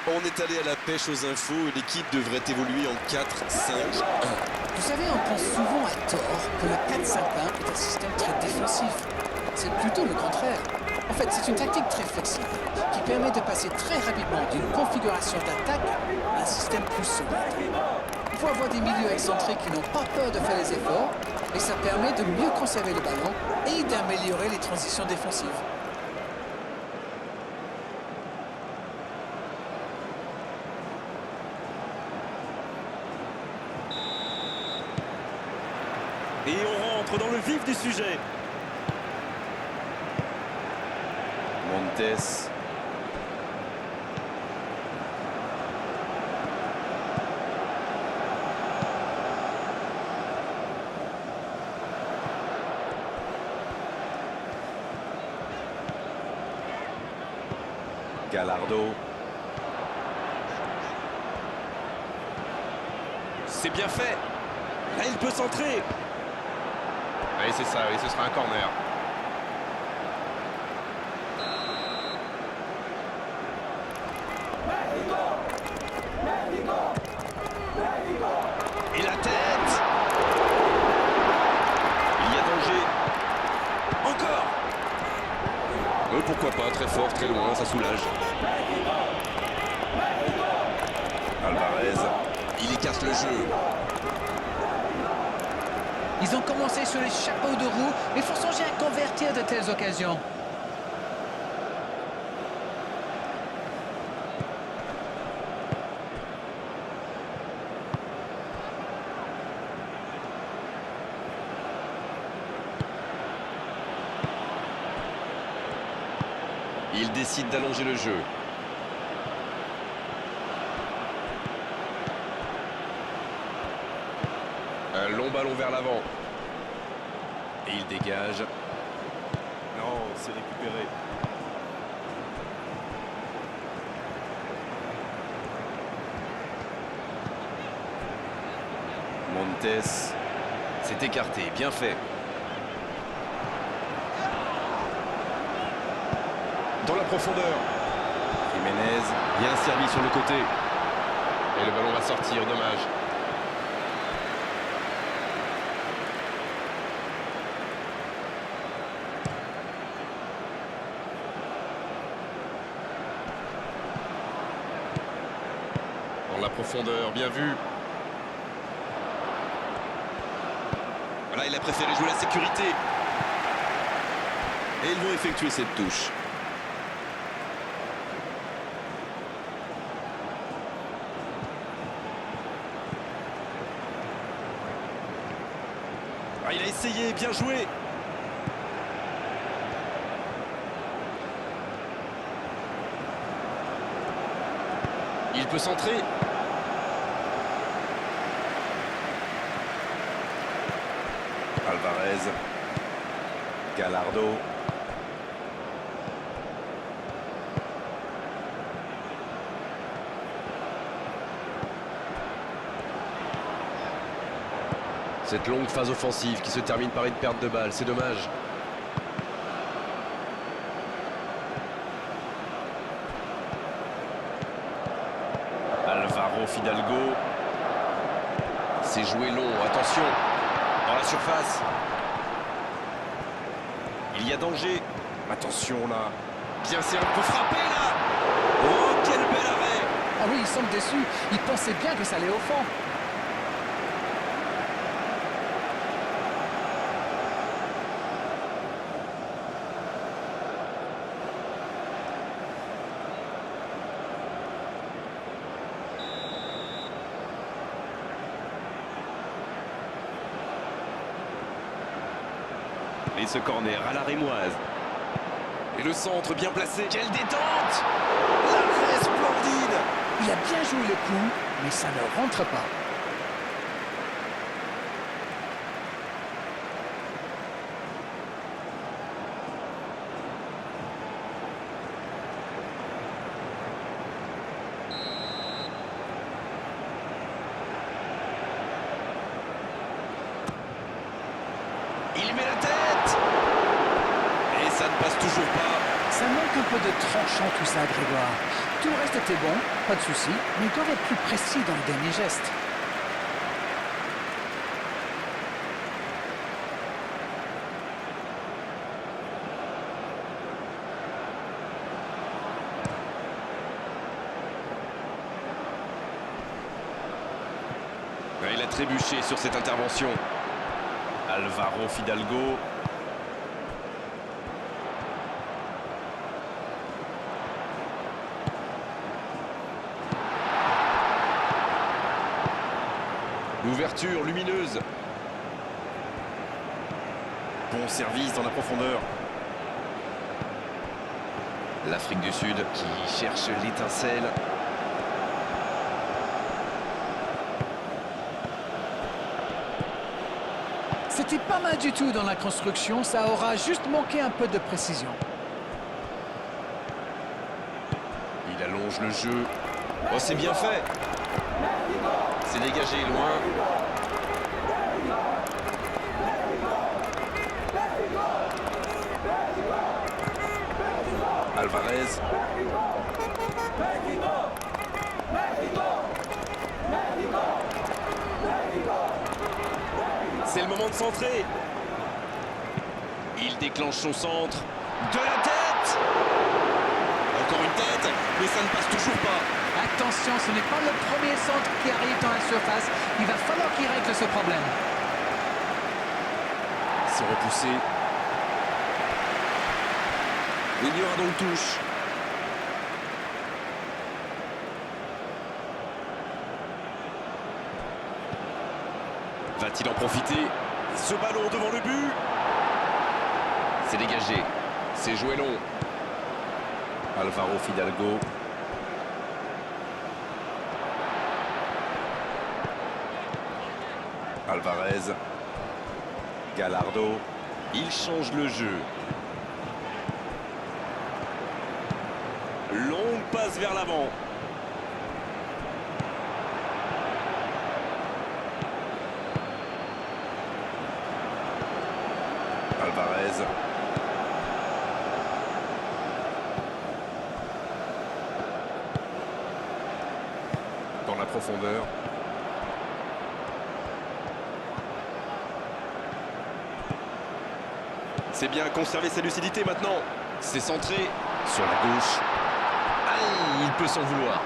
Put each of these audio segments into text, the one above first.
On est allé à la pêche aux infos et l'équipe devrait évoluer en 4-5-1. Vous savez, on pense souvent à tort que le 4-5-1 est un système très défensif. C'est plutôt le contraire. En fait, c'est une tactique très flexible qui permet de passer très rapidement d'une configuration d'attaque à un système plus solide. Il faut avoir des milieux excentrés qui n'ont pas peur de faire les efforts et ça permet de mieux conserver le ballon et d'améliorer les transitions défensives. Et on rentre dans le vif du sujet. Montes. Gallardo. C'est bien fait. Là, il peut centrer. Oui, c'est ça, oui, ce sera un corner. Et la tête. Il y a danger. Encore. Pourquoi pas, très fort, très loin, ça soulage. Alvarez. Il écarte le jeu. Ils ont commencé sur les chapeaux de roue, mais il faut songer à convertir de telles occasions. Il décide d'allonger le jeu. Un long ballon vers l'avant. Et il dégage. Non, c'est récupéré. Montes. C'est écarté, bien fait. Dans la profondeur. Jiménez, bien servi sur le côté. Et le ballon va sortir, dommage. Dans la profondeur, bien vu. Voilà, il a préféré jouer la sécurité. Et ils vont effectuer cette touche. Ah, il a essayé, bien joué. Il peut centrer. Alvarez. Gallardo. Cette longue phase offensive qui se termine par une perte de balle, c'est dommage. Alvaro Fidalgo. C'est joué long, attention. Dans la surface. Il y a danger. Attention là. Bien servi, on peut frapper là. Oh, quel bel arrêt. Ah oui, ils semblent déçus. Ils pensaient bien que ça allait au fond. Et ce corner à la rémoise. Et le centre bien placé. Quelle détente! L'arrêt splendide. Il a bien joué le coup, mais ça ne rentre pas. Il met la tête. Et ça ne passe toujours pas. Ça manque un peu de tranchant tout ça, Grégoire. Tout le reste était bon, pas de souci, mais ils doivent être plus précis dans le dernier geste. Il a trébuché sur cette intervention. Alvaro Fidalgo. L'ouverture lumineuse. Bon service dans la profondeur. L'Afrique du Sud qui cherche l'étincelle. C'était pas mal du tout dans la construction, ça aura juste manqué un peu de précision. Il allonge le jeu. Oh, c'est bien fait. C'est dégagé loin. Alvarez. C'est le moment de centrer. Il déclenche son centre. De la tête. Encore une tête, mais ça ne passe toujours pas. Attention, ce n'est pas le premier centre qui arrive dans la surface. Il va falloir qu'il règle ce problème. C'est repoussé. Il y aura donc touche. Va-t-il en profiter? Ce ballon devant le but. C'est dégagé. C'est joué long. Alvaro Fidalgo. Alvarez. Gallardo. Il change le jeu. Longue passe vers l'avant. Alvarez. Dans la profondeur. C'est bien conserver sa lucidité maintenant. C'est centré sur la gauche. Aïe, il peut s'en vouloir.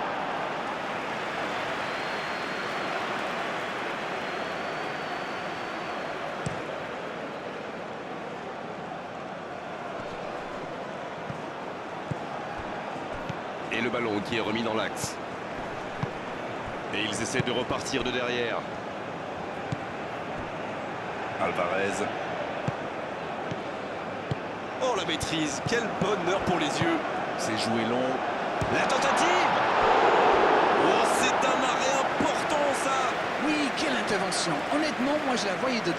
Et le ballon qui est remis dans l'axe. Et ils essaient de repartir de derrière. Alvarez. Oh, la maîtrise. Quel bonheur pour les yeux. C'est joué long. La tentative. Oh, c'est un arrêt important, ça. Oui, quelle intervention. Honnêtement, moi je la voyais dedans.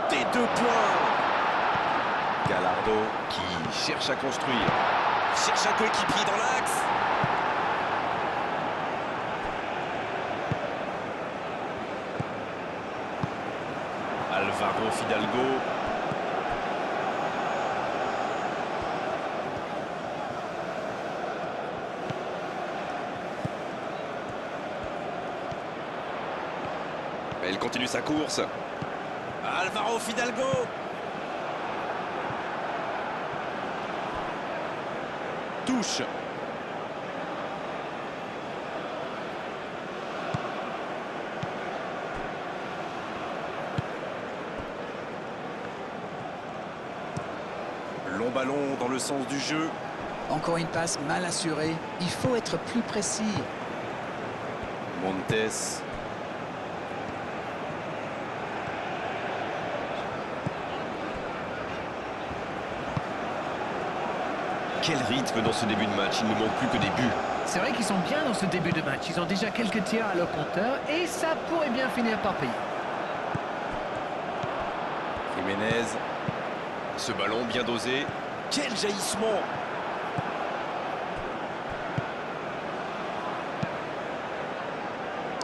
Des 2 points. Gallardo qui cherche à construire. Cherche un coéquipier dans l'axe. Alvaro Fidalgo. Il continue sa course. Alvaro Fidalgo. Touche. Long ballon dans le sens du jeu. Encore une passe mal assurée. Il faut être plus précis. Montes. Quel rythme dans ce début de match. Il ne manque plus que des buts. C'est vrai qu'ils sont bien dans ce début de match. Ils ont déjà quelques tirs à leur compteur et ça pourrait bien finir par payer. Jiménez. Ce ballon bien dosé. Quel jaillissement!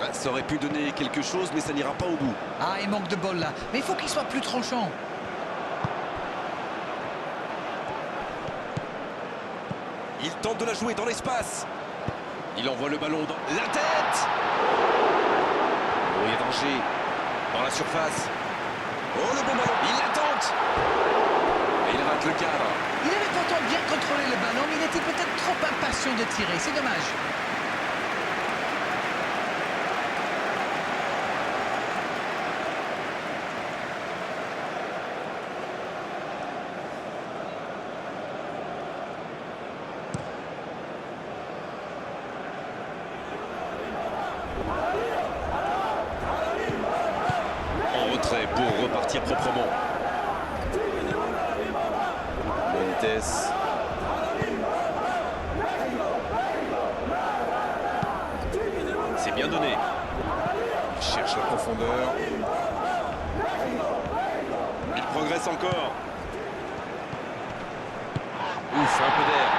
Ah, ça aurait pu donner quelque chose, mais ça n'ira pas au bout. Ah, il manque de bol là. Mais il faut qu'il soit plus tranchant. Il tente de la jouer dans l'espace. Il envoie le ballon dans... La tête! Oh, il y a danger. Dans la surface. Oh, le bon ballon! Il la tente! Et il rate le cadre. Il avait pourtant bien contrôlé le ballon, mais il était peut-être trop impatient de tirer. C'est dommage. En retrait pour repartir proprement. Montes. C'est bien donné. Il cherche la profondeur. Il progresse encore. Ouf, un peu d'air.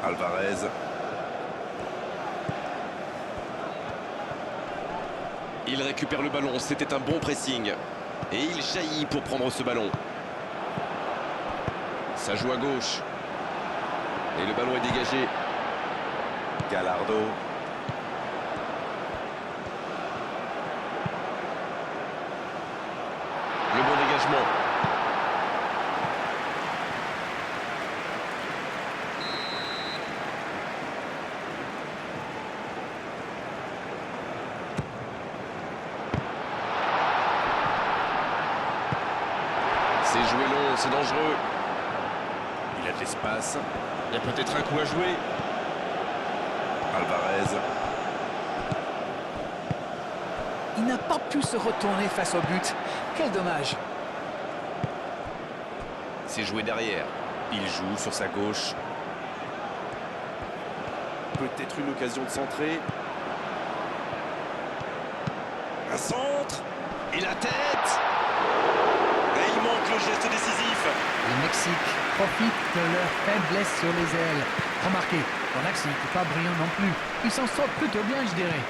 Alvarez. Il récupère le ballon, c'était un bon pressing. Et il jaillit pour prendre ce ballon. Ça joue à gauche. Et le ballon est dégagé. Gallardo. Le bon dégagement. C'est joué long, c'est dangereux. Il a de l'espace. Il y a peut-être un coup à jouer. Alvarez. Il n'a pas pu se retourner face au but. Quel dommage. C'est joué derrière. Il joue sur sa gauche. Peut-être une occasion de centrer. Un centre. Et la tête. Et il manque le geste décisif. Le Mexique profite de leur faiblesse sur les ailes. Remarquez, son axe n'était pas brillant non plus. Il s'en sort plutôt bien, je dirais.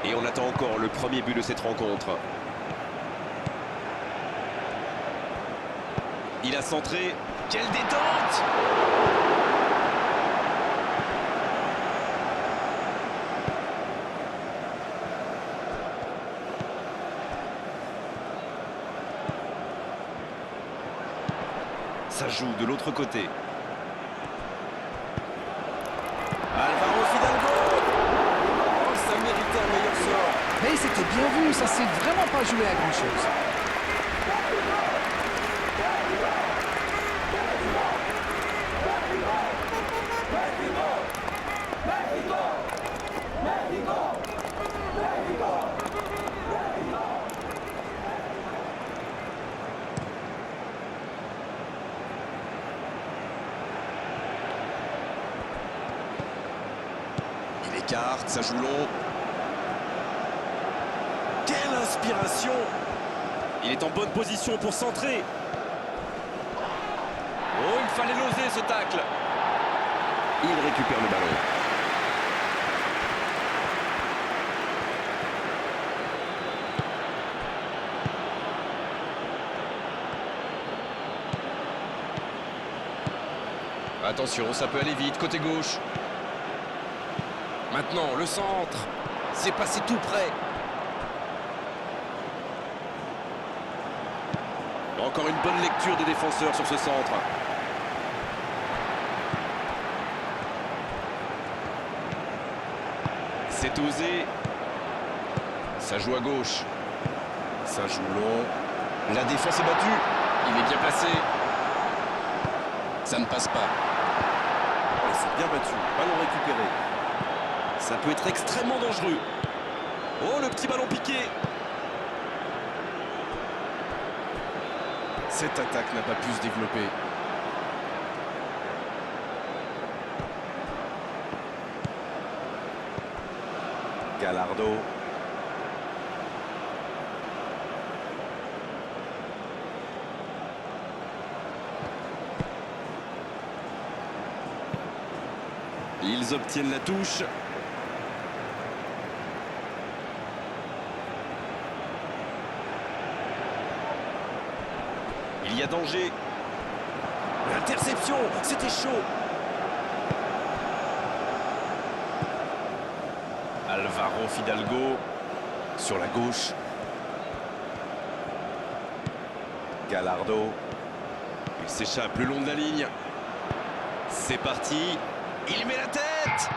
Et on attend encore le premier but de cette rencontre. Il a centré. Quelle détente! Ça joue de l'autre côté. Alvaro Fidalgo! Oh, ça méritait un meilleur sort. Mais c'était bien vu, ça s'est vraiment pas joué à grand-chose. Il écarte, ça joue long. Quelle inspiration! Il est en bonne position pour centrer. Oh, il fallait l'oser ce tacle. Il récupère le ballon. Attention, ça peut aller vite, côté gauche. Maintenant, le centre. C'est passé tout près. Encore une bonne lecture des défenseurs sur ce centre. C'est osé. Ça joue à gauche. Ça joue long. La défense est battue. Il est bien placé. Ça ne passe pas. bien battu. Ballon récupéré. Ça peut être extrêmement dangereux. Oh, le petit ballon piqué. Cette attaque n'a pas pu se développer. Gallardo. Ils obtiennent la touche. Il y a danger. L'interception, c'était chaud. Alvaro Fidalgo sur la gauche. Gallardo. Il s'échappe le long de la ligne. C'est parti. Il met la tête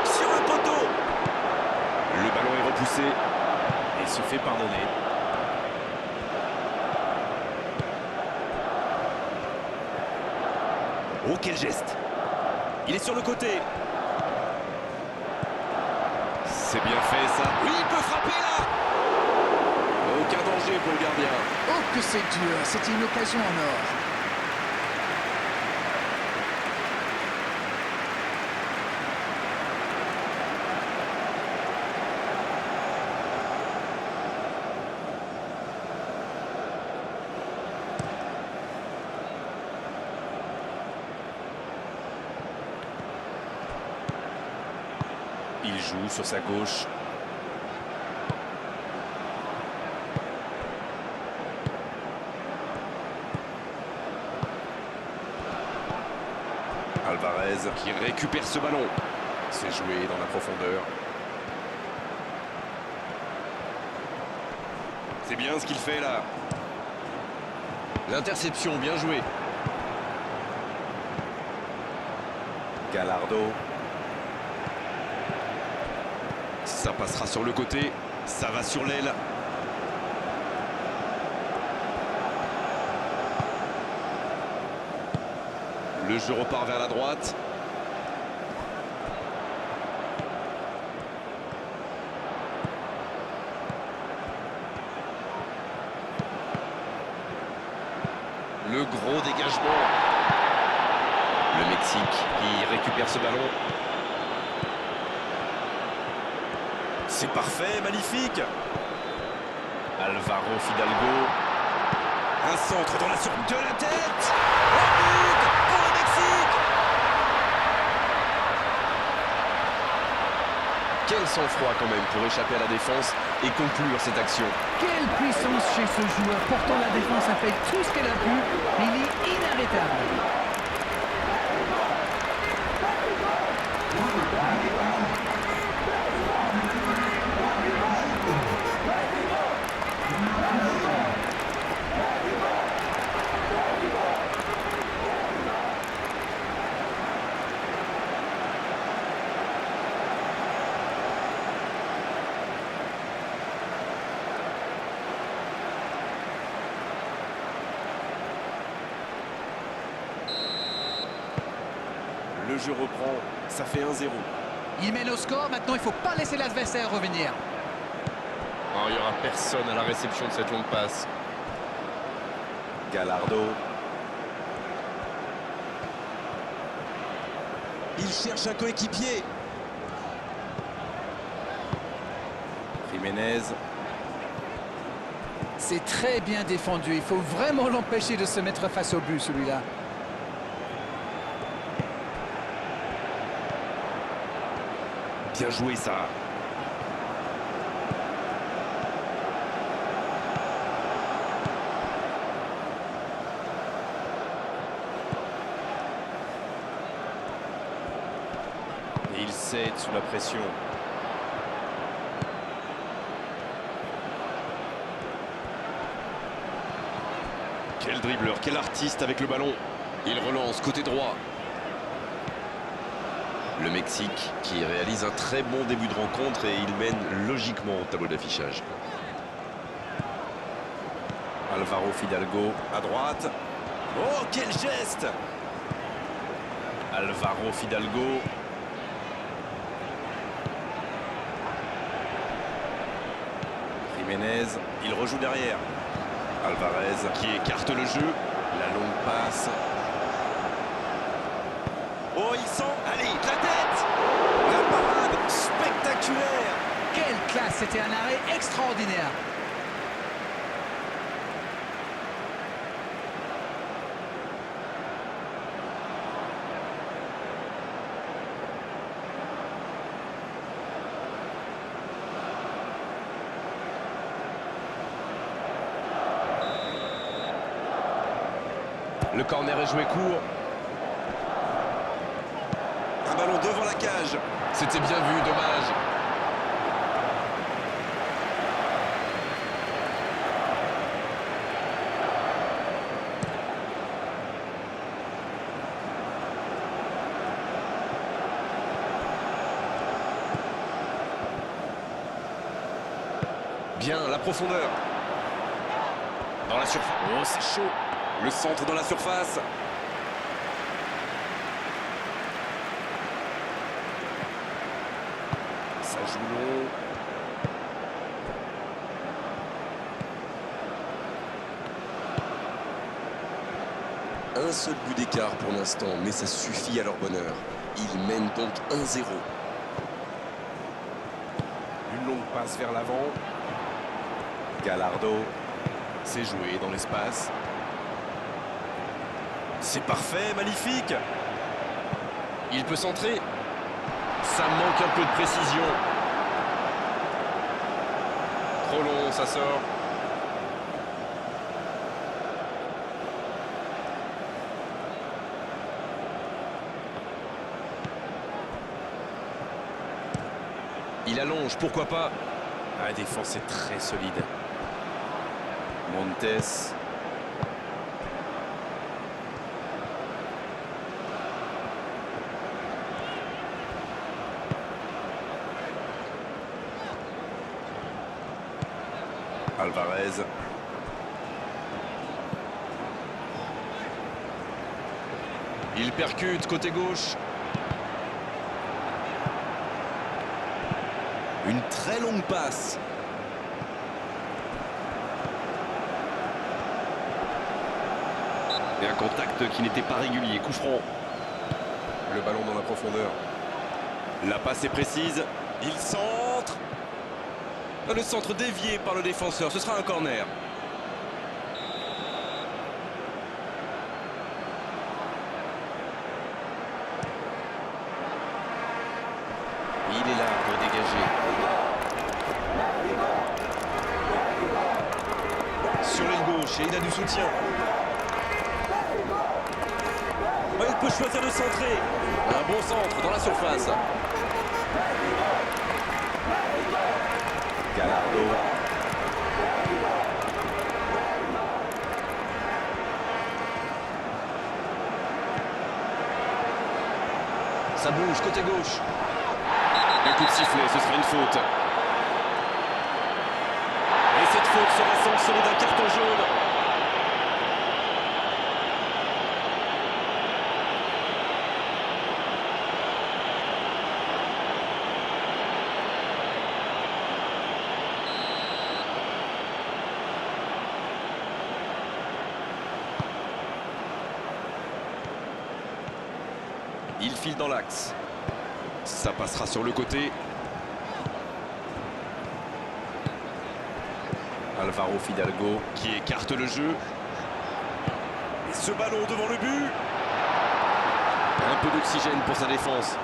sur le poteau. Le ballon est repoussé et se fait pardonner. Oh, quel geste! Il est sur le côté. C'est bien fait, ça. Oui, il peut frapper, là. Aucun danger pour le gardien. Oh, que c'est dur. C'était une occasion en or. Il joue sur sa gauche. Alvarez qui récupère ce ballon. C'est joué dans la profondeur. C'est bien ce qu'il fait là. L'interception, bien joué. Gallardo. Ça passera sur le côté. Ça va sur l'aile. Le jeu repart vers la droite. Le gros dégagement. Le Mexique qui récupère ce ballon. C'est parfait, magnifique. Alvaro Fidalgo. Un centre dans la surface de la tête. Un but pour le Mexique. Quel sang-froid quand même pour échapper à la défense et conclure cette action. Quelle puissance chez ce joueur. Pourtant, la défense a fait tout ce qu'elle a pu. Mais il est inarrêtable. Le jeu reprend, ça fait 1-0. Il mène au score. Maintenant, il ne faut pas laisser l'adversaire revenir. Oh, il n'y aura personne à la réception de cette longue passe. Gallardo. Il cherche un coéquipier. Jiménez. C'est très bien défendu. Il faut vraiment l'empêcher de se mettre face au but, celui-là. Bien joué, ça. Et il cède sous la pression. Quel dribbleur, quel artiste avec le ballon. Il relance côté droit. Le Mexique qui réalise un très bon début de rencontre et il mène logiquement au tableau d'affichage. Alvaro Fidalgo à droite. Oh, quel geste! Alvaro Fidalgo. Jiménez, il rejoue derrière. Alvarez qui écarte le jeu. La longue passe. Oh, il sent. Allez, de la tête. La parade spectaculaire. Quelle classe! C'était un arrêt extraordinaire. Le corner est joué court. Un ballon devant la cage. C'était bien vu, dommage. Bien, la profondeur. Dans la surface. Oh, c'est chaud. Le centre dans la surface. Ça joue long. Un seul but d'écart pour l'instant, mais ça suffit à leur bonheur. Ils mènent donc 1-0. Une longue passe vers l'avant. Gallardo. C'est joué dans l'espace. C'est parfait, magnifique. Il peut centrer. Ça manque un peu de précision. Trop long, ça sort. Il allonge, pourquoi pas. La défense est très solide. Montes. Alvarez. Il percute côté gauche. Une très longue passe. Et un contact qui n'était pas régulier. Coup franc. Le ballon dans la profondeur. La passe est précise. Il centre. Le centre dévié par le défenseur. Ce sera un corner. Il est là pour dégager. Sur l'aile gauche et il a du soutien. Ouais, il peut choisir de centrer. Un bon centre dans la surface. Gallardo. Ça bouge côté gauche. Un coup de sifflet, ce sera une faute. Et cette faute sera sanctionnée d'un carton jaune. Il file dans l'axe. Ça passera sur le côté. Alvaro Fidalgo qui écarte le jeu. Et ce ballon devant le but. Un peu d'oxygène pour sa défense.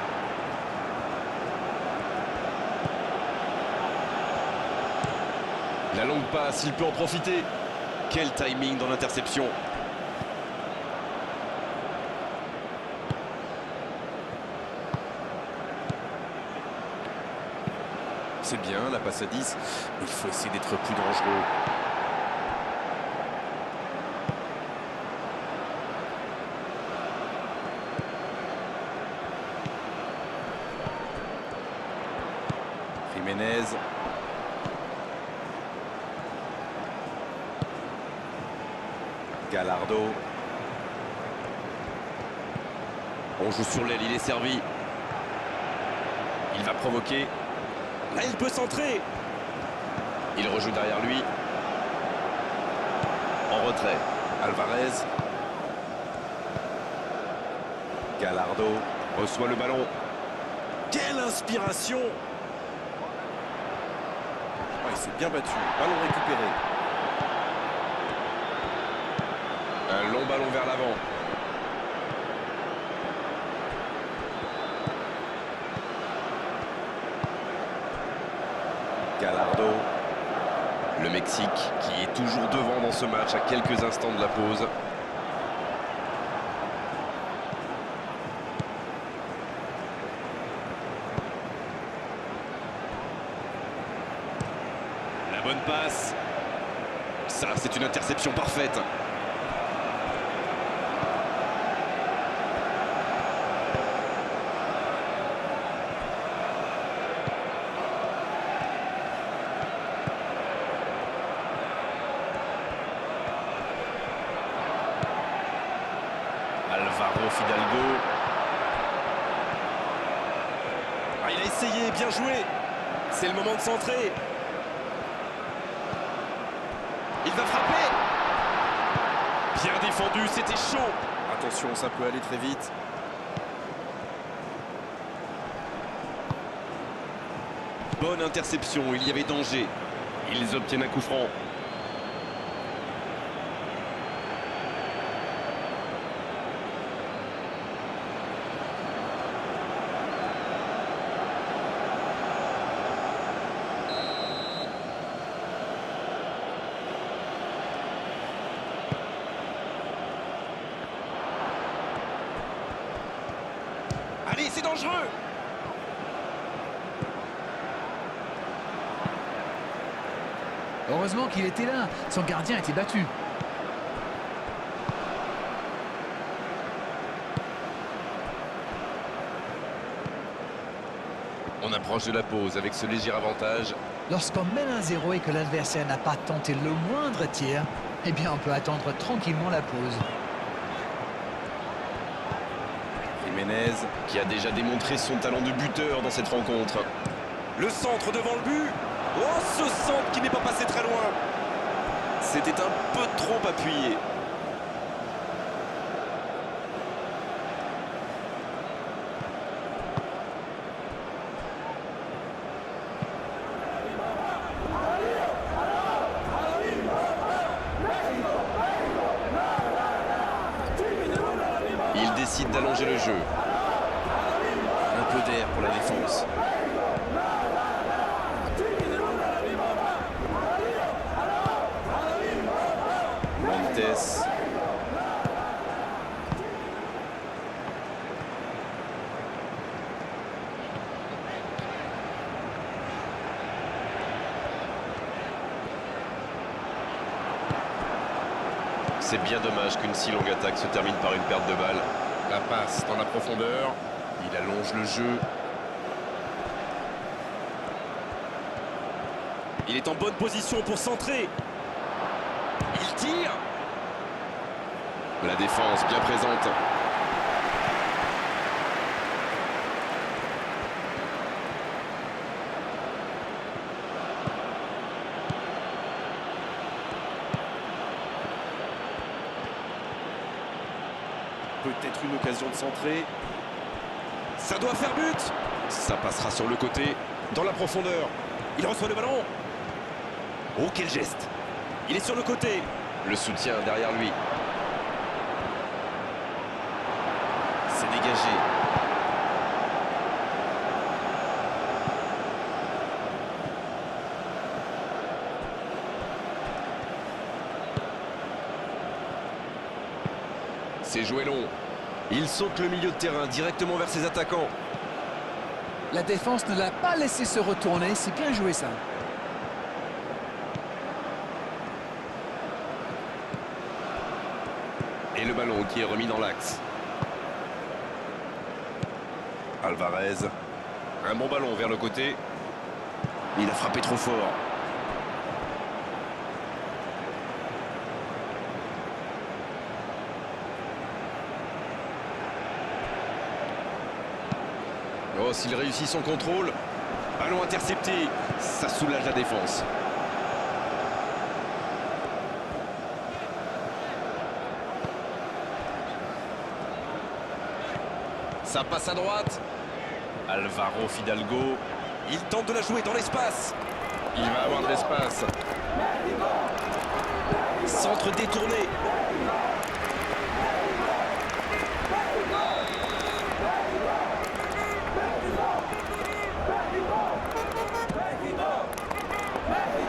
La longue passe, il peut en profiter. Quel timing dans l'interception. C'est bien, la passe à 10. Il faut essayer d'être plus dangereux. Jiménez. Gallardo. On joue sur l'aile, il est servi. Il va provoquer. Là, il peut centrer. Il rejoue derrière lui. En retrait. Alvarez. Gallardo reçoit le ballon. Quelle inspiration! Il s'est bien battu. Ballon récupéré. Un long ballon vers l'avant. Gallardo. Le Mexique qui est toujours devant dans ce match à quelques instants de la pause. La bonne passe. Ça, c'est une interception parfaite. Alvaro Fidalgo. Il a essayé, bien joué. C'est le moment de centrer. Il va frapper. Bien défendu, c'était chaud. Attention, ça peut aller très vite. Bonne interception, il y avait danger. Ils obtiennent un coup franc. Allez, c'est dangereux. Heureusement qu'il était là. Son gardien était battu. On approche de la pause avec ce léger avantage. Lorsqu'on mène 1-0 et que l'adversaire n'a pas tenté le moindre tir, eh bien on peut attendre tranquillement la pause. Jiménez qui a déjà démontré son talent de buteur dans cette rencontre. Le centre devant le but. Oh, ce centre qui n'est pas passé très loin. C'était un peu trop appuyé. Il décide d'allonger le jeu. Un peu d'air pour la défense. Montes. C'est bien dommage qu'une si longue attaque se termine par une perte de balle. La passe dans la profondeur. Il allonge le jeu. Il est en bonne position pour centrer. Il tire. La défense bien présente. Peut-être une occasion de centrer. Ça doit faire but. Ça passera sur le côté, dans la profondeur. Il reçoit le ballon. Oh, quel geste. Il est sur le côté. Le soutien derrière lui. C'est dégagé. C'est joué long. Il saute le milieu de terrain directement vers ses attaquants. La défense ne l'a pas laissé se retourner. C'est bien joué ça. Et le ballon qui est remis dans l'axe. Alvarez. Un bon ballon vers le côté. Il a frappé trop fort. Oh, s'il réussit son contrôle. Ballon intercepté. Ça soulage la défense. Ça passe à droite. Alvaro Fidalgo. Il tente de la jouer dans l'espace. Il va avoir de l'espace. Centre détourné.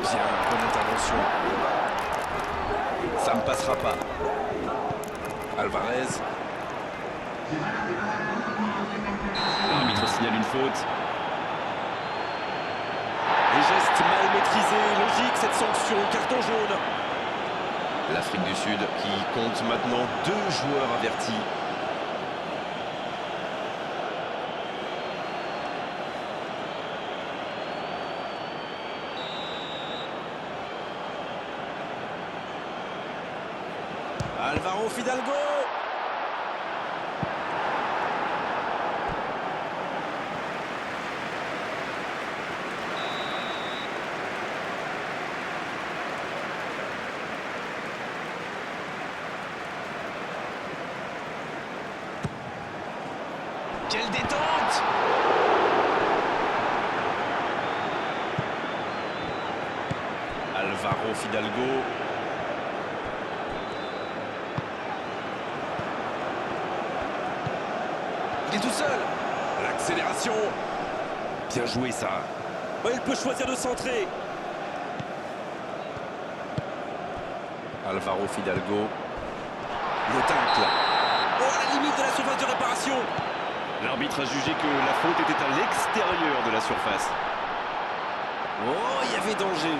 Bien, bonne intervention. Ça ne passera pas. Alvarez. L'arbitre signale une faute. Les gestes mal maîtrisés, logique cette sanction, carton jaune. L'Afrique du Sud qui compte maintenant 2 joueurs avertis. Alvaro Fidalgo. Quelle détente! Alvaro Fidalgo. Il est tout seul. L'accélération. Bien joué ça. Oh, il peut choisir de centrer. Alvaro Fidalgo. Le tacle. Oh, à la limite de la surface de réparation. L'arbitre a jugé que la faute était à l'extérieur de la surface. Oh, il y avait danger.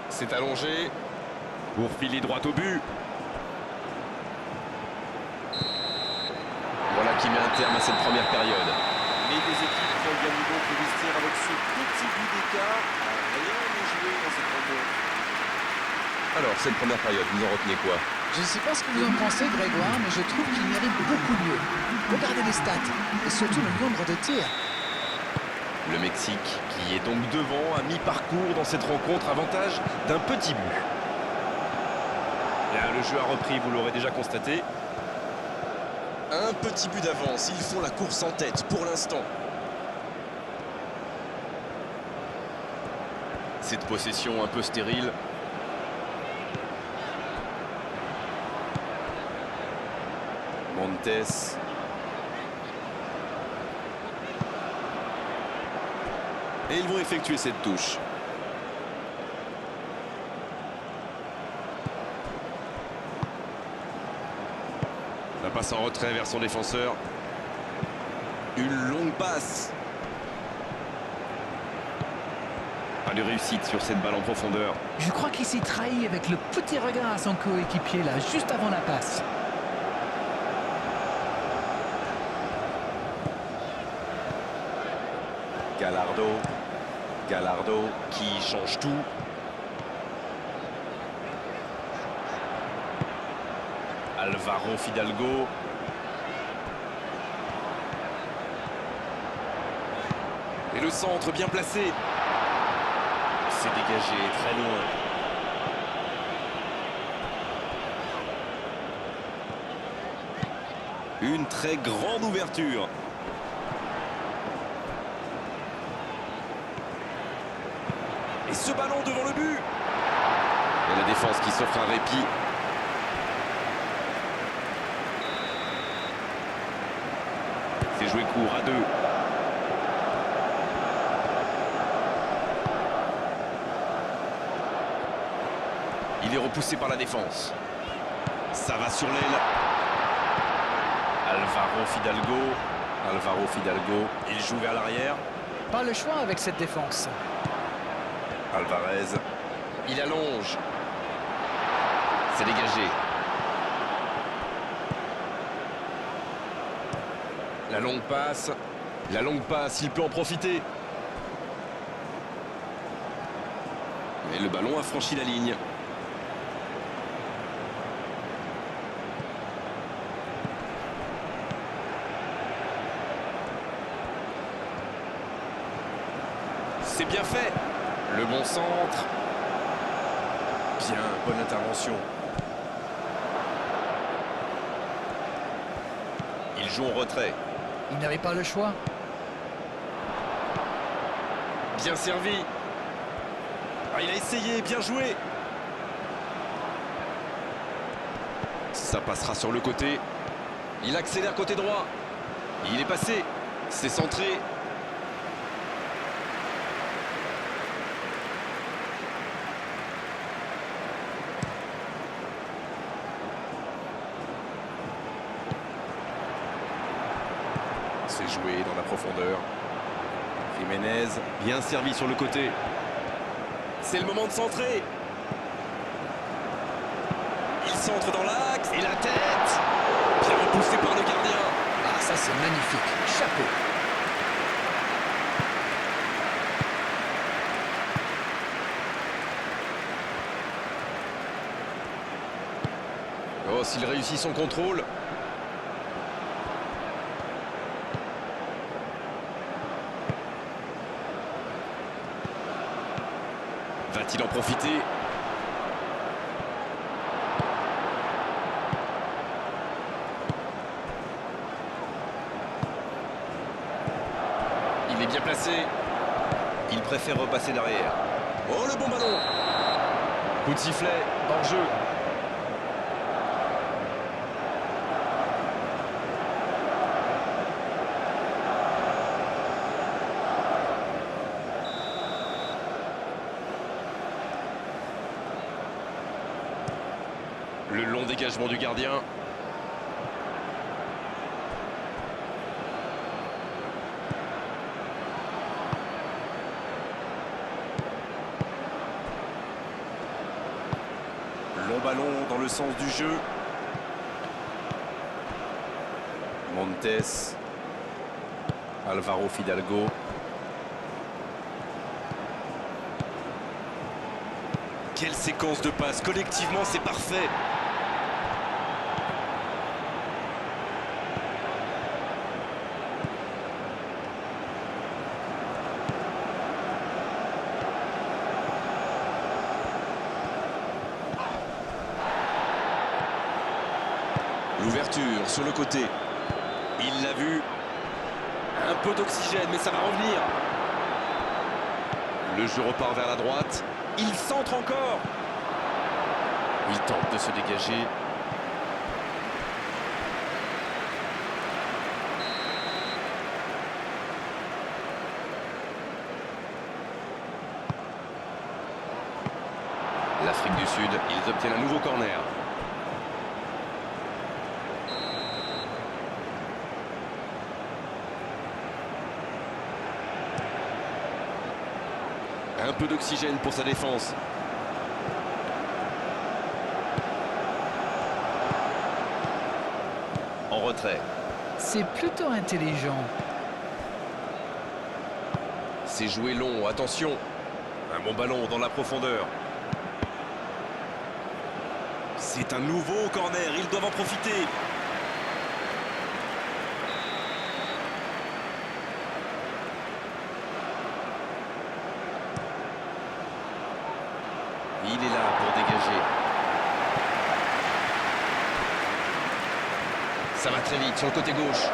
C'est allongé pour filer droit au but. Voilà qui met un terme à cette première période. Les deux équipes vont gagner donc le vestiaire avec ce petit but d'écart. Rien n'est joué dans cette rencontre. Alors, cette première période, vous en retenez quoi? Je ne sais pas ce que vous en pensez, Grégoire, mais je trouve qu'il mérite beaucoup mieux. Regardez les stats, et surtout le nombre de tirs. Le Mexique, qui est donc devant, à mi-parcours dans cette rencontre, avantage d'un petit but. Là, le jeu a repris, vous l'aurez déjà constaté. Un petit but d'avance, ils font la course en tête pour l'instant. Cette possession un peu stérile. Montes. Et ils vont effectuer cette touche. La passe en retrait vers son défenseur. Une longue passe. Pas de réussite sur cette balle en profondeur. Je crois qu'il s'est trahi avec le petit regard à son coéquipier là, juste avant la passe. Gallardo qui change tout. Alvaro Fidalgo. Et le centre bien placé. C'est dégagé très loin. Une très grande ouverture. Et ce ballon devant le but. Et la défense qui s'offre un répit. C'est joué court à 2. Il est repoussé par la défense. Ça va sur l'aile. Alvaro Fidalgo. Il joue vers l'arrière. Pas le choix avec cette défense. Alvarez. Il allonge. C'est dégagé. La longue passe. Il peut en profiter. Et le ballon a franchi la ligne. C'est bien fait. Le bon centre. Bien, bonne intervention. Il joue en retrait. Il n'avait pas le choix. Bien servi. Ah, il a essayé, bien joué. Ça passera sur le côté. Il accélère côté droit. Il est passé. C'est centré. C'est joué dans la profondeur. Jiménez, Bien servi sur le côté. c'est le moment de centrer. Il centre dans l'axe. Et la tête. Bien repoussé par le gardien. Ah, ça c'est magnifique. Chapeau. Oh, s'il réussit son contrôle. Va-t-il en profiter? Il est bien placé. Il préfère repasser derrière. Oh, le bon ballon. Coup de sifflet, hors jeu. Le long dégagement du gardien. Long ballon dans le sens du jeu. Montes. Alvaro Fidalgo. Quelle séquence de passes. Collectivement, c'est parfait. L'ouverture sur le côté. Il l'a vu. Un peu d'oxygène, mais ça va revenir. Le jeu repart vers la droite. Il centre encore. Il tente de se dégager. L'Afrique du Sud, ils obtiennent un nouveau corner. Un peu d'oxygène pour sa défense. En retrait. C'est plutôt intelligent. C'est joué long, attention. Un bon ballon dans la profondeur. C'est un nouveau corner, ils doivent en profiter. Il est là pour dégager. Ça va très vite sur le côté gauche.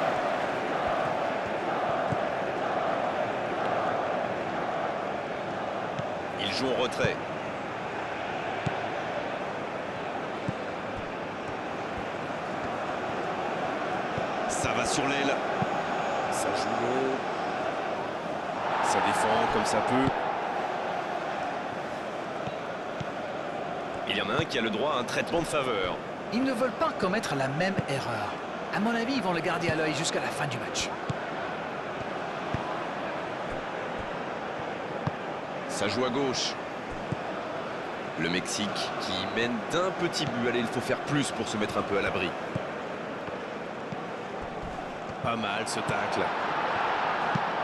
Il joue en retrait. Ça va sur l'aile. Ça joue long. Ça défend comme ça peut. Il y en a un qui a le droit à un traitement de faveur. Ils ne veulent pas commettre la même erreur. À mon avis, ils vont le garder à l'œil jusqu'à la fin du match. Ça joue à gauche. Le Mexique qui mène d'un petit but. Allez, il faut faire plus pour se mettre un peu à l'abri. Pas mal ce tacle.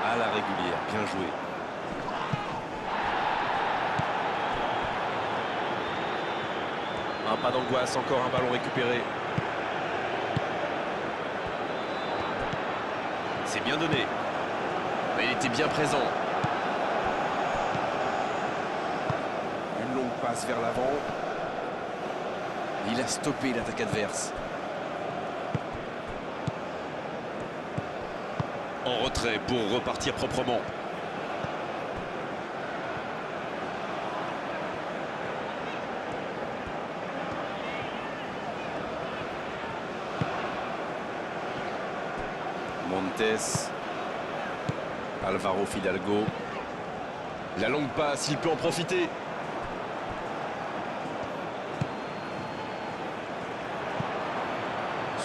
À la régulière, bien joué. Pas d'angoisse, encore un ballon récupéré. C'est bien donné. Mais il était bien présent. Une longue passe vers l'avant. Il a stoppé l'attaque adverse. En retrait pour repartir proprement. Montes. Alvaro Fidalgo. La longue passe, il peut en profiter.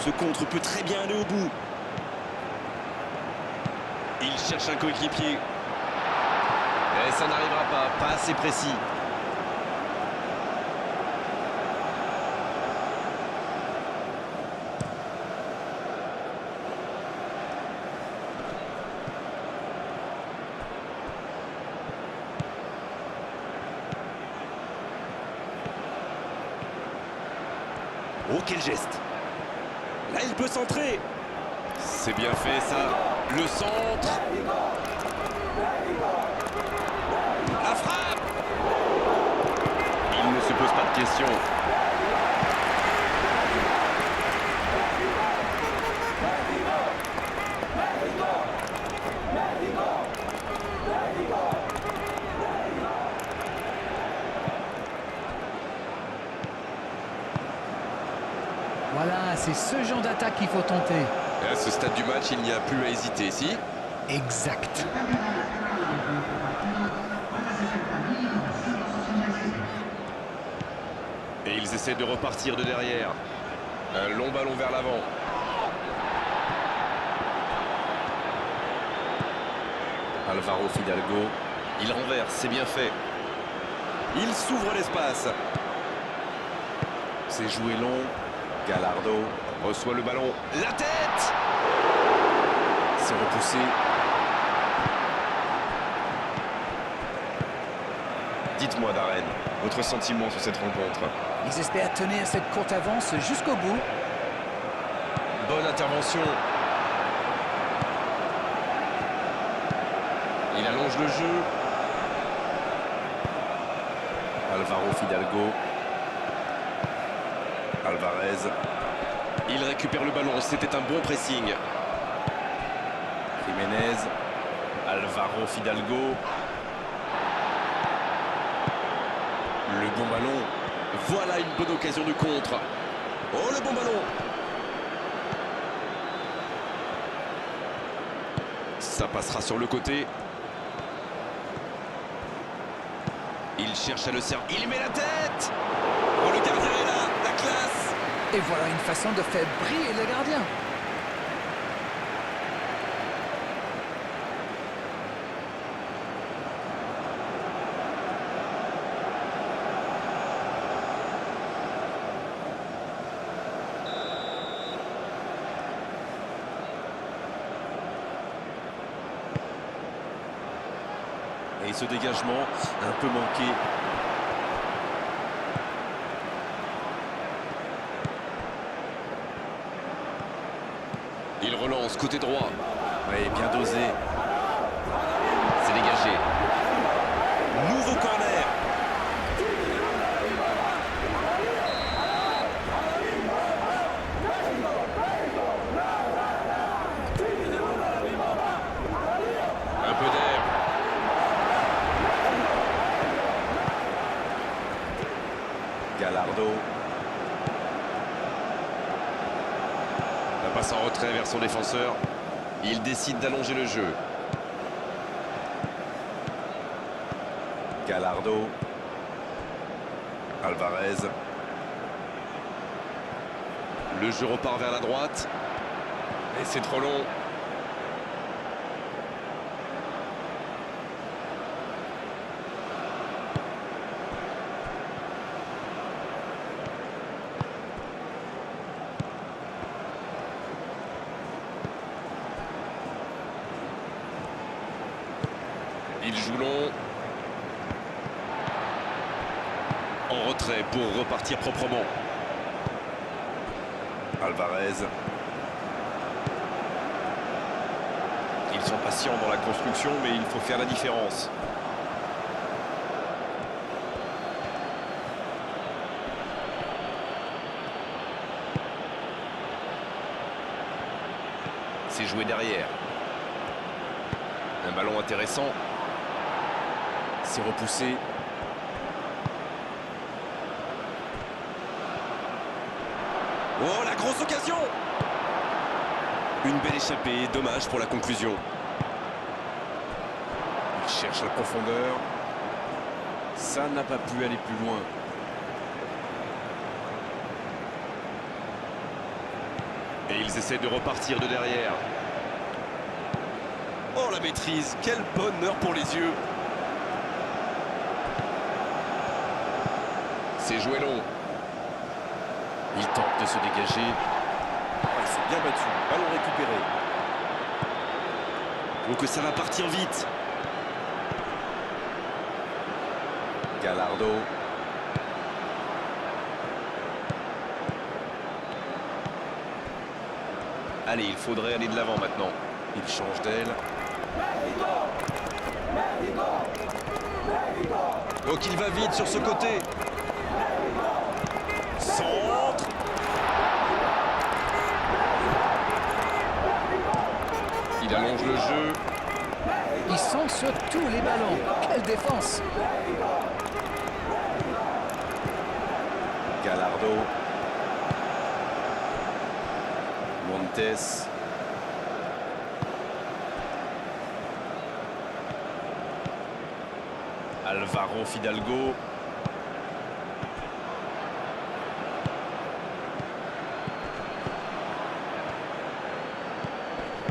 Ce contre peut très bien aller au bout. Il cherche un coéquipier. Et ça n'arrivera pas assez précis. Oh, quel geste! Là, il peut centrer. C'est bien fait ça. Le centre. La frappe. Il ne se pose pas de questions. Voilà, c'est ce genre d'attaque qu'il faut tenter. Et à ce stade du match, il n'y a plus à hésiter, si? Exact. Et ils essaient de repartir de derrière. Un long ballon vers l'avant. Alvaro Fidalgo. Il renverse, c'est bien fait. Il s'ouvre l'espace. C'est joué long. Gallardo reçoit le ballon. La tête! C'est repoussé. Dites-moi, Darren, votre sentiment sur cette rencontre? Ils espèrent tenir cette courte avance jusqu'au bout. Bonne intervention. Il allonge le jeu. Alvaro Fidalgo. Alvarez. Il récupère le ballon. C'était un bon pressing. Jiménez. Alvaro Fidalgo. Le bon ballon. Voilà une bonne occasion de contre. Oh, le bon ballon. Ça passera sur le côté. Il cherche à le servir. Il met la tête. Oh, le gardien est là. La classe. Et voilà une façon de faire briller le gardien. Et ce dégagement un peu manqué. Il relance côté droit. Oui, bien dosé. C'est dégagé. Nouveau corner. Un peu d'air. Gallardo. La passe en retrait vers son défenseur. Il décide d'allonger le jeu. Gallardo. Alvarez. Le jeu repart vers la droite. Et c'est trop long. Il joue long. En retrait pour repartir proprement. Alvarez. Ils sont patients dans la construction, mais il faut faire la différence. C'est joué derrière. Un ballon intéressant. C'est repoussé. Oh, la grosse occasion! Une belle échappée, dommage pour la conclusion. Il cherche la profondeur. Ça n'a pas pu aller plus loin. Et ils essaient de repartir de derrière. Oh, la maîtrise, quel bonheur pour les yeux. C'est joué long. Il tente de se dégager. Il s'est bien battu. Ballon récupéré. Donc ça va partir vite. Gallardo. Allez, il faudrait aller de l'avant maintenant. Il change d'aile. Donc il va vite sur ce côté. Centre. Il allonge le jeu. Ils sont sur tous les ballons. Quelle défense! Gallardo. Montes. Alvaro Fidalgo.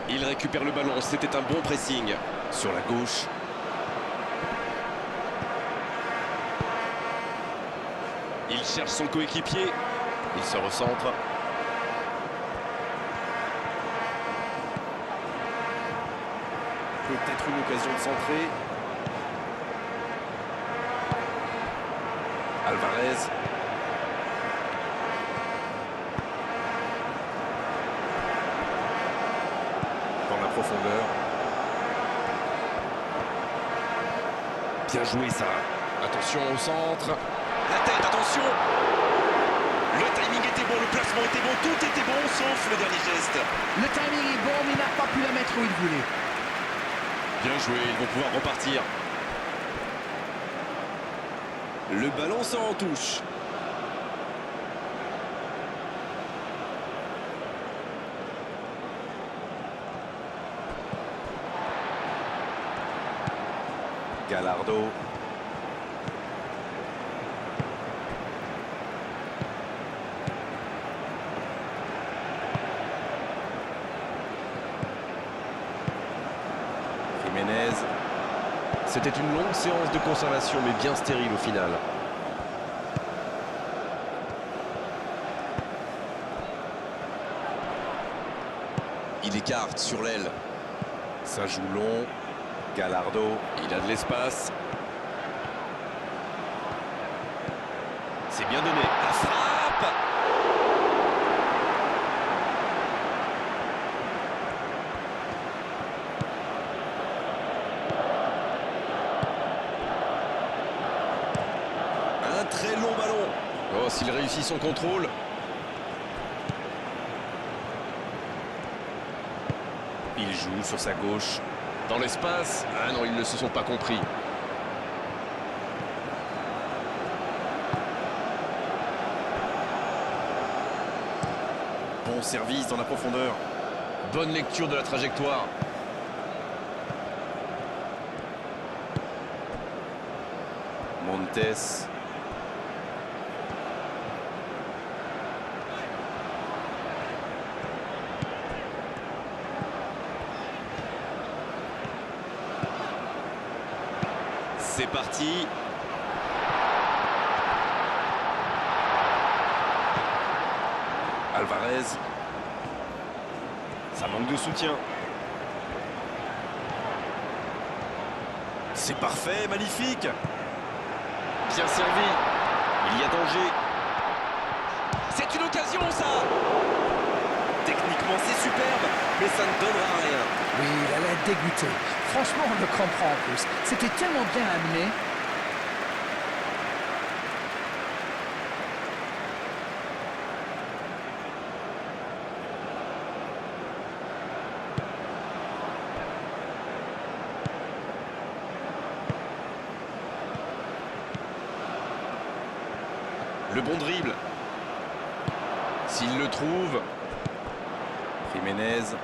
Il récupère le ballon, c'était un bon pressing. Sur la gauche. Il cherche son coéquipier. Il se recentre. Peut-être une occasion de centrer. Alvarez. Dans la profondeur. Bien joué ça. Attention au centre. La tête, attention. Le timing était bon, le placement était bon, tout était bon sauf le dernier geste. Le timing est bon, mais il n'a pas pu la mettre où il voulait. Bien joué, ils vont pouvoir repartir. Le ballon sort en touche. Gallardo. Jiménez. C'était une longue séance de conservation, mais bien stérile au final. Il écarte sur l'aile. Ça joue long. Gallardo, il a de l'espace. C'est bien donné. La frappe! Un très long ballon. Oh, s'il réussit son contrôle. Il joue sur sa gauche. Dans l'espace. Ah non, ils ne se sont pas compris. Bon service dans la profondeur. Bonne lecture de la trajectoire. Montes. C'est parti. Alvarez. Ça manque de soutien. C'est parfait, magnifique. Bien servi. Il y a danger. C'est une occasion, ça. c'est superbe, mais ça ne donnera rien. Oui, il a l'air dégoûté. Franchement, on le comprend en plus. C'était tellement bien amené. Le bon dribble. S'il le trouve. Jiménez.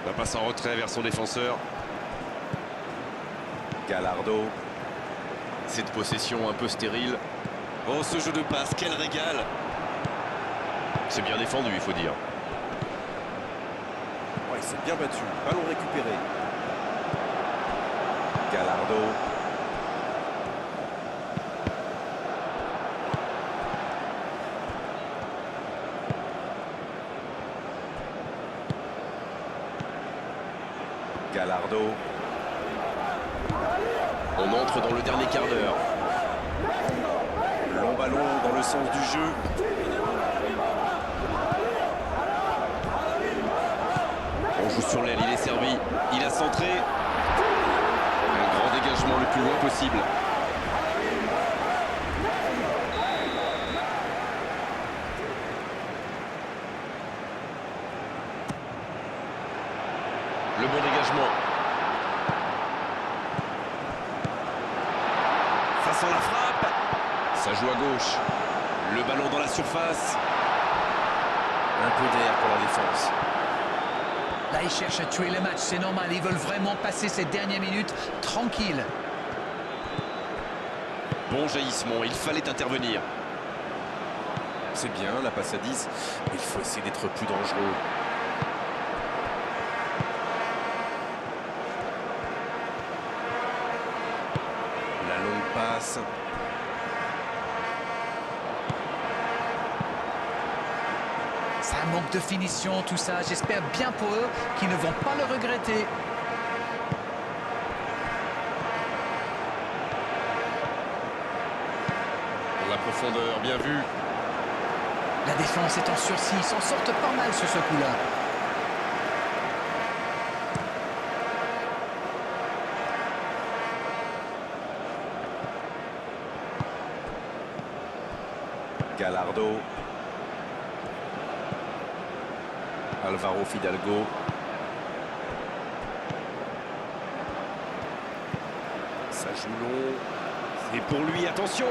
La passe en retrait vers son défenseur. Gallardo. Cette possession un peu stérile. Oh, ce jeu de passe, quel régal. C'est bien défendu, il faut dire. Ouais, il s'est bien battu. Ballon récupéré. Gallardo. Gallardo. On entre dans le dernier quart d'heure. Long ballon dans le sens du jeu. On joue sur l'aile, il est servi. Il a centré. Un grand dégagement le plus loin possible. Le bon dégagement. Ça sent la frappe. Ça joue à gauche. Le ballon dans la surface. Un peu d'air pour la défense. Là, ils cherchent à tuer le match, c'est normal. Ils veulent vraiment passer ces dernières minutes tranquilles. Bon jaillissement, il fallait intervenir. C'est bien, la passe à 10. Mais il faut essayer d'être plus dangereux. La longue passe. Ça manque de finition, tout ça. J'espère bien pour eux qu'ils ne vont pas le regretter. La profondeur, bien vu. La défense est en sursis. Ils s'en sortent pas mal sur ce coup-là. Gallardo. Alvaro Fidalgo. Ça joue long. C'est pour lui, attention.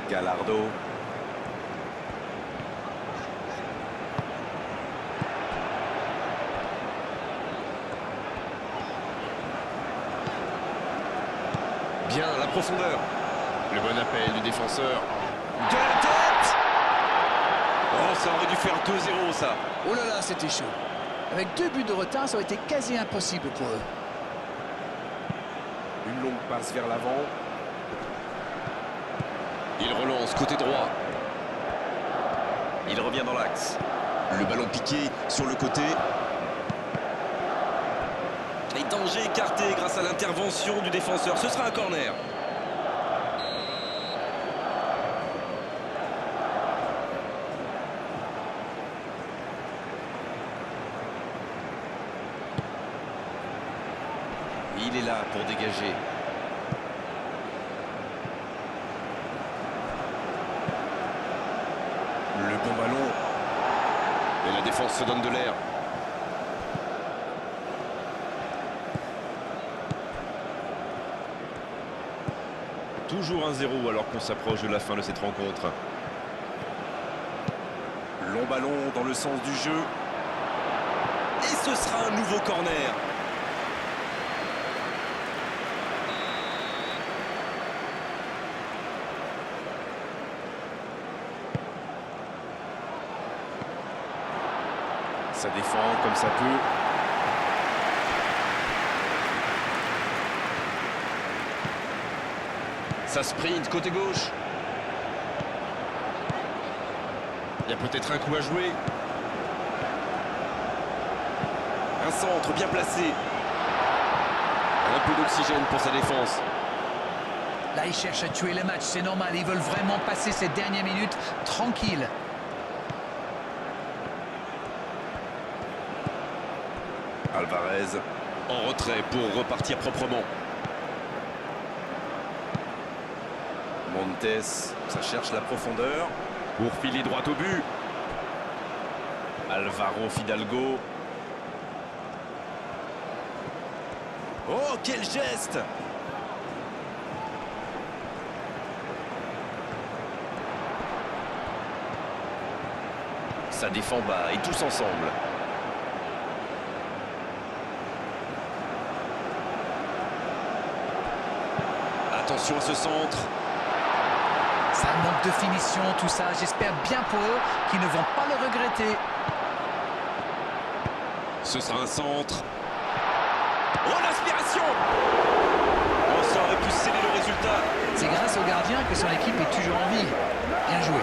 Gallardo. Bien, la profondeur. Le bon appel du défenseur. De la tête. Oh, ça aurait dû faire 2-0, ça. Oh là là, c'était chaud. Avec 2 buts de retard, ça aurait été quasi impossible pour eux. Une longue passe vers l'avant. Il relance côté droit. Il revient dans l'axe. Le ballon piqué sur le côté. Et danger écarté grâce à l'intervention du défenseur. Ce sera un corner. Il est là pour dégager. Le bon ballon. Et la défense se donne de l'air. Toujours 1-0 alors qu'on s'approche de la fin de cette rencontre. Long ballon dans le sens du jeu. Et ce sera un nouveau corner. Ça défend comme ça peut. Ça sprint côté gauche. Il y a peut-être un coup à jouer. Un centre bien placé. Un peu d'oxygène pour sa défense. Là, ils cherchent à tuer le match, c'est normal. Ils veulent vraiment passer ces dernières minutes tranquilles. Alvarez en retrait pour repartir proprement. Montes, ça cherche la profondeur. Pour filer droit au but. Alvaro Fidalgo. Oh, quel geste! Ça défend bas et tous ensemble. Attention à ce centre. Ça manque de finition, tout ça. J'espère bien pour eux qu'ils ne vont pas le regretter. Ce sera un centre. Oh, l'inspiration! Oh, ça aurait pu sceller le résultat. C'est grâce au gardien que son équipe est toujours en vie. Bien joué.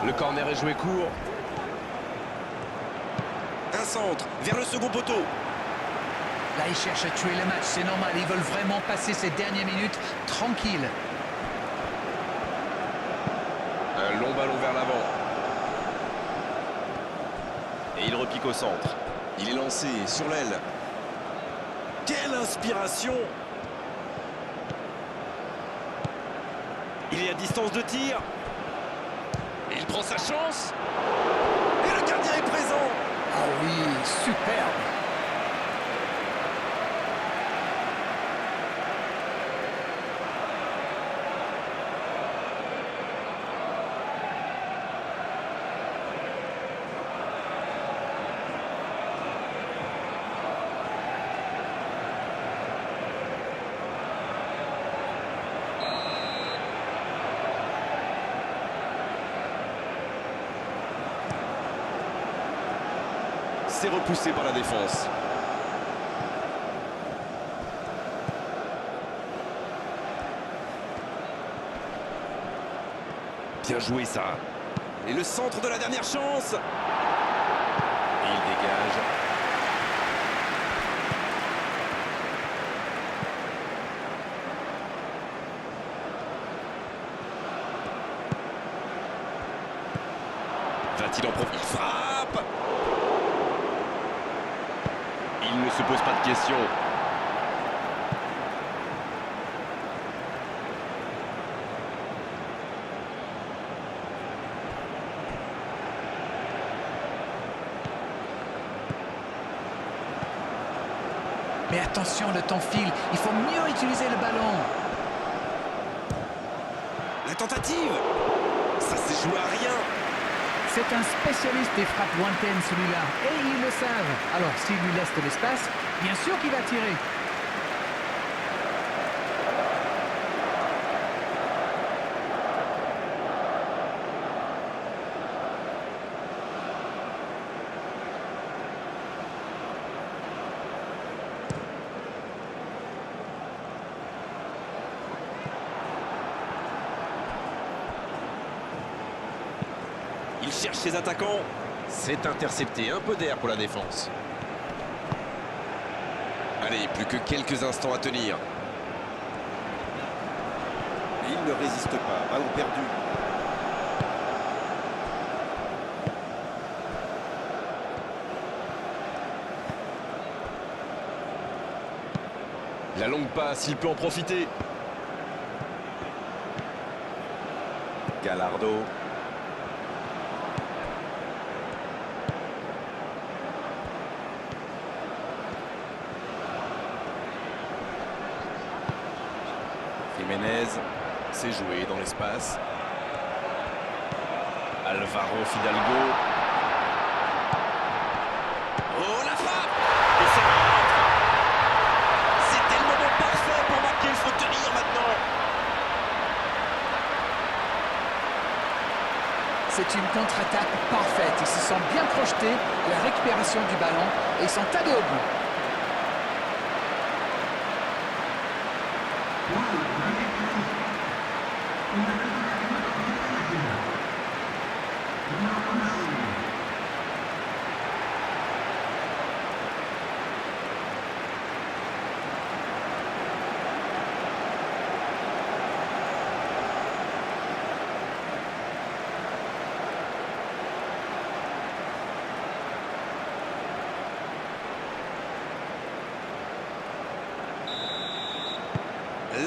Le corner est joué court. Un centre vers le second poteau. Là, ils cherchent à tuer le match, c'est normal. Ils veulent vraiment passer ces dernières minutes tranquilles. Un long ballon vers l'avant. Et il repique au centre. Il est lancé sur l'aile. Quelle inspiration! Il est à distance de tir. Et il prend sa chance. Et le gardien est présent. Ah oui, superbe. C'est repoussé par la défense. Bien joué ça. Et le centre de la dernière chance. Et il dégage. Va-t-il en profiter? Il frappe. Il ne se pose pas de questions. Mais attention, le temps file. Il faut mieux utiliser le ballon. La tentative. Ça s'est joué à rien. C'est un spécialiste des frappes lointaines, celui-là. Et ils le savent. Alors, s'il lui laisse de l'espace, bien sûr qu'il va tirer. Il cherche ses attaquants. C'est intercepté. Un peu d'air pour la défense. Allez, plus que quelques instants à tenir. Et il ne résiste pas. Ballon perdu. La longue passe, il peut en profiter. Gallardo. Jiménez, c'est joué dans l'espace. Alvaro Fidalgo. Oh, la frappe! Et ça rentre! C'était le moment parfait pour marquer, il faut tenir maintenant. C'est une contre-attaque parfaite. Ils se sont bien projetés à la récupération du ballon et ils sont allés au bout.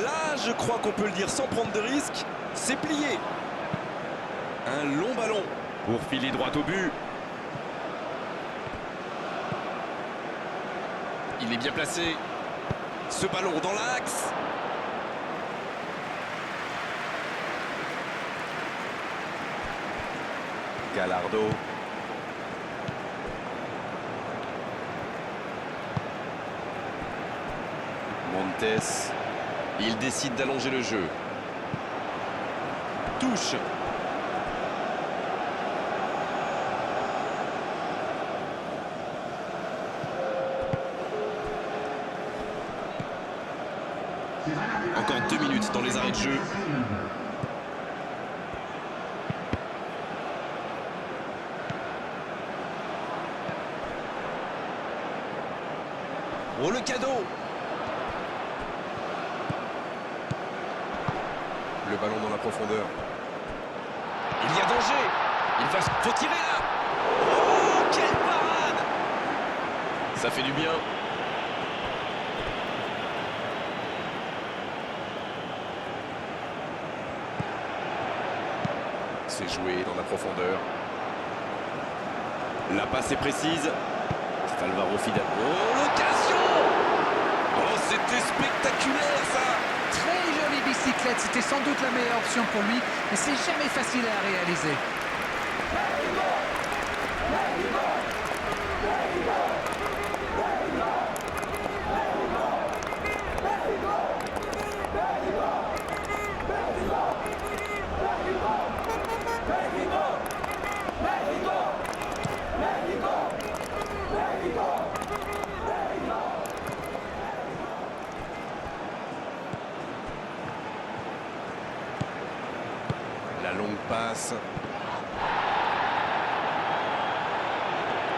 Là, je crois qu'on peut le dire sans prendre de risque, c'est plié. Un long ballon Pour filer droit au but. Il est bien placé. Ce ballon dans l'axe. Gallardo. Montes. Il décide d'allonger le jeu. Touche. Encore 2 minutes dans les arrêts de jeu. Oh, le cadeau! Le ballon dans la profondeur. Il y a danger! Faut tirer là! Oh, quelle parade! Ça fait du bien. C'est joué dans la profondeur. La passe est précise. Alvaro Fidel. Oh, l'occasion! Oh, c'était spectaculaire, ça! Très jolie bicyclette, c'était sans doute la meilleure option pour lui, mais c'est jamais facile à réaliser. La longue passe.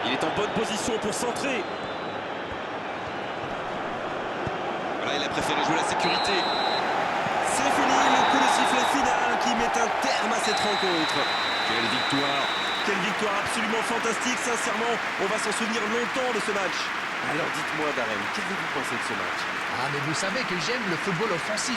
Il est en bonne position pour centrer. Voilà, il a préféré jouer la sécurité. C'est fini, le coup de sifflet final qui met un terme à cette rencontre. Quelle victoire! Quelle victoire absolument fantastique, sincèrement. On va s'en souvenir longtemps de ce match. Alors dites-moi, Darren, qu'est-ce que vous pensez de ce match? Ah, mais vous savez que j'aime le football offensif.